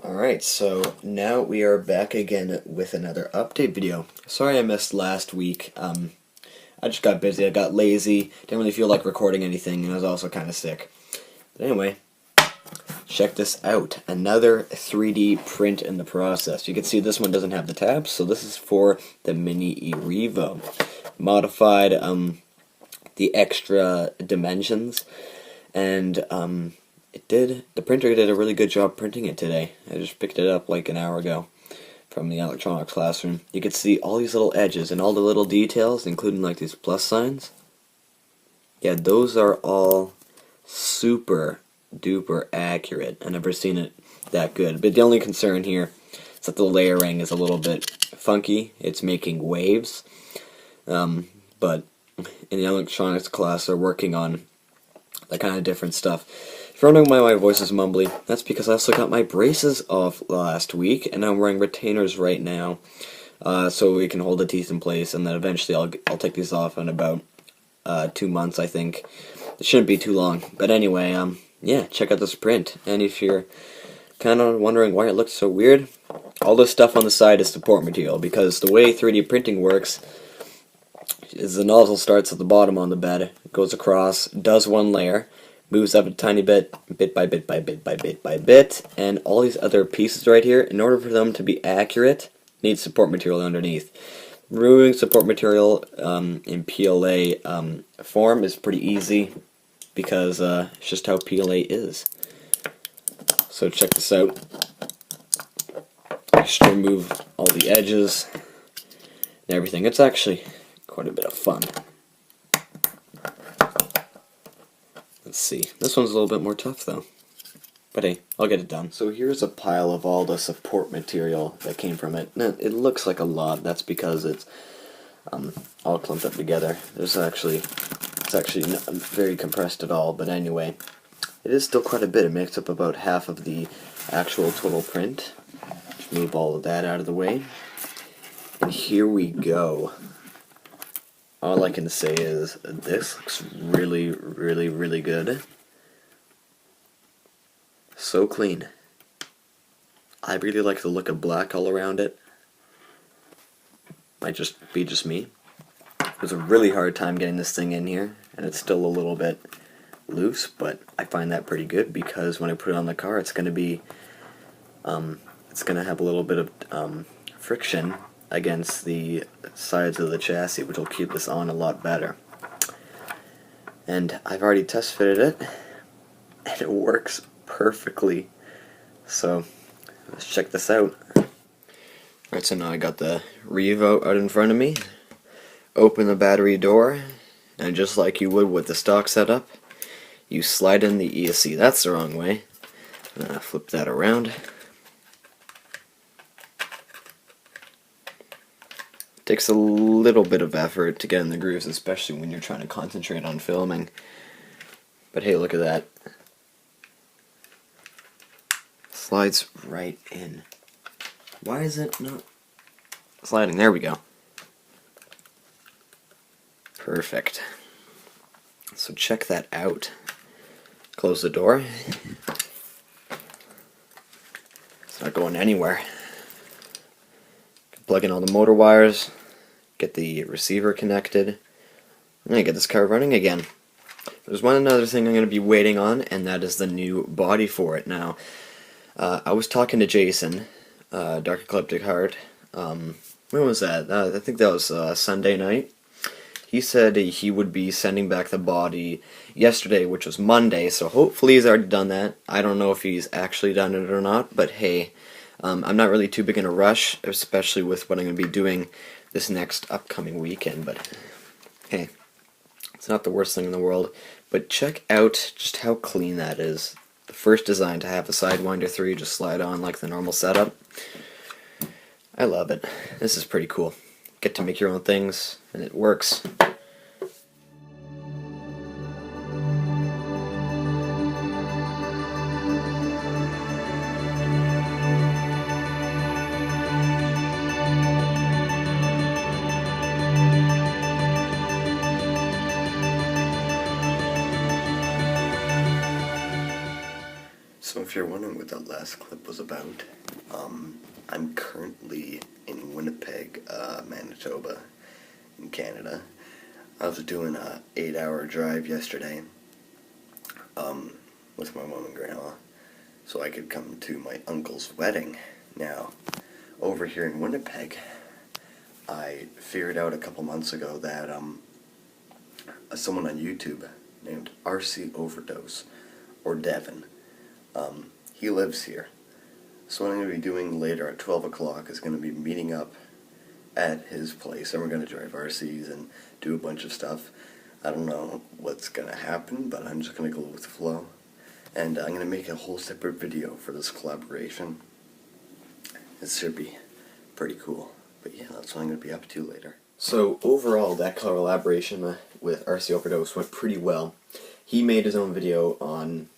Alright, so now we are back again with another update video. Sorry I missed last week. I just got busy, I got lazy, didn't really feel like recording anything, and I was also kind of sick. But anyway, check this out. Another 3D print in the process. You can see this one doesn't have the tabs, so this is for the Mini eRevo. Modified the extra dimensions, and the printer did a really good job printing it today. I just picked it up like an hour ago from the electronics classroom. You can see all these little edges and all the little details, including like these plus signs. Yeah, those are all super duper accurate. I've never seen it that good. But the only concern here is that the layering is a little bit funky. It's making waves. But in the electronics class, they're working on that kind of different stuff. If you're wondering why my voice is mumbly, that's because I also got my braces off last week, and I'm wearing retainers right now, so we can hold the teeth in place, and then eventually I'll take these off in about 2 months, I think. It shouldn't be too long. But anyway, yeah, check out this print. And if you're kind of wondering why it looks so weird, all this stuff on the side is support material, because the way 3D printing works is the nozzle starts at the bottom on the bed, goes across, does one layer, moves up a tiny bit, bit by bit by bit by bit by bit, and all these other pieces right here, in order for them to be accurate, need support material underneath. Removing support material in PLA form is pretty easy, because it's just how PLA is. So check this out. Just remove all the edges and everything. It's actually quite a bit of fun. Let's see. This one's a little bit more tough though. But hey, I'll get it done. So here's a pile of all the support material that came from it. Now, it looks like a lot. That's because it's all clumped up together. It's actually not very compressed at all. But anyway, it is still quite a bit. It makes up about half of the actual total print. Just move all of that out of the way. And here we go. All I can say is this looks really, really, really good. So clean. I really like the look of black all around it. Might just be just me. It was a really hard time getting this thing in here, and it's still a little bit loose, but I find that pretty good because when I put it on the car, it's going to be, it's going to have a little bit of friction against the sides of the chassis, which will keep this on a lot better. And I've already test fitted it, and it works perfectly. So let's check this out. Alright, so now I got the Revo out in front of me. Open the battery door, and just like you would with the stock setup, you slide in the ESC. That's the wrong way. Flip that around. Takes a little bit of effort to get in the grooves, especially when you're trying to concentrate on filming. But hey, look at that. Slides right in. Why is it not sliding? There we go. Perfect. So check that out. Close the door. It's not going anywhere. Plug in all the motor wires, get the receiver connected, and then get this car running again. There's one other thing I'm going to be waiting on, and that is the new body for it. Now, I was talking to Jason, Dark Ecliptic Heart, when was that? I think that was Sunday night. He said he would be sending back the body yesterday, which was Monday, so hopefully he's already done that. I don't know if he's actually done it or not, but hey, I'm not really too big in a rush, especially with what I'm going to be doing this next upcoming weekend, but hey, it's not the worst thing in the world. But check out just how clean that is. The first design to have the Sidewinder 3 just slide on like the normal setup. I love it. This is pretty cool. Get to make your own things, and it works. So if you're wondering what that last clip was about, I'm currently in Winnipeg, Manitoba, in Canada. I was doing a 8-hour drive yesterday, with my mom and grandma, so I could come to my uncle's wedding. Now, over here in Winnipeg, I figured out a couple months ago that, someone on YouTube named RC Overdose, or Devin, he lives here. So what I'm going to be doing later at 12 o'clock is going to be meeting up at his place, and we're going to drive RCs and do a bunch of stuff. I don't know what's going to happen, but I'm just going to go with the flow. And I'm going to make a whole separate video for this collaboration. It should be pretty cool. But yeah, that's what I'm going to be up to later. So overall, that collaboration with RC Overdose went pretty well. He made his own video on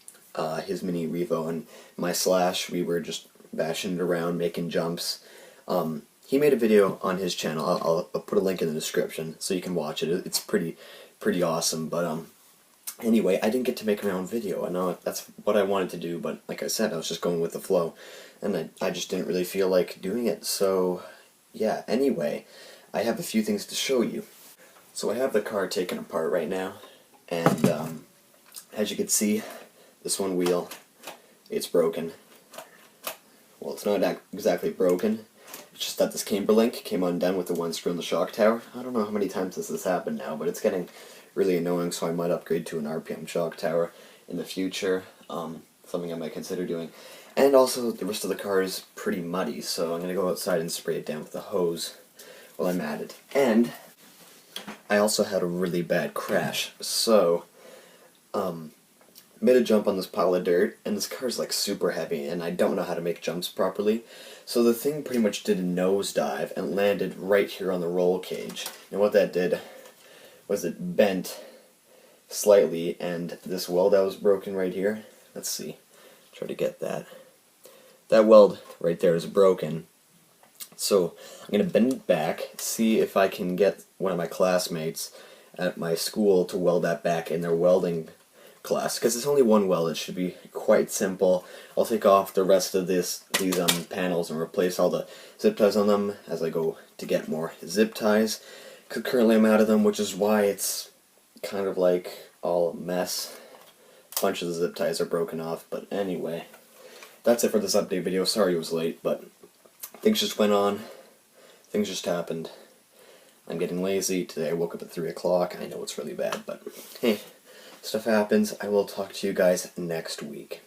his mini Revo, and my Slash, we were just bashing it around, making jumps. He made a video on his channel. I'll put a link in the description so you can watch it. It's pretty awesome. But anyway, I didn't get to make my own video. I know that's what I wanted to do, but like I said, I was just going with the flow, and I just didn't really feel like doing it. So yeah, anyway, I have a few things to show you. So I have the car taken apart right now, and as you can see, this one wheel, it's broken. Well, it's not exactly broken. It's just that this camber link came undone with the one screw in the shock tower. I don't know how many times this has happened now, but it's getting really annoying, so I might upgrade to an RPM shock tower in the future. Something I might consider doing. And also, the rest of the car is pretty muddy, so I'm going to go outside and spray it down with the hose while I'm at it. And I also had a really bad crash, so made a jump on this pile of dirt, and this car's like super heavy, and I don't know how to make jumps properly. So the thing pretty much did a nosedive and landed right here on the roll cage. And what that did was it bent slightly, and this weld that was broken right here, let's see, try to get that. That weld right there is broken. So I'm going to bend it back, see if I can get one of my classmates at my school to weld that back in their welding class, because it's only one weld. It should be quite simple. I'll take off the rest of these panels and replace all the zip ties on them as I go to get more zip ties, because currently I'm out of them, which is why it's kind of like all a mess. A bunch of the zip ties are broken off, but anyway, that's it for this update video. Sorry it was late, but things just went on. Things just happened. I'm getting lazy. Today I woke up at 3 o'clock. I know it's really bad, but hey, stuff happens. I will talk to you guys next week.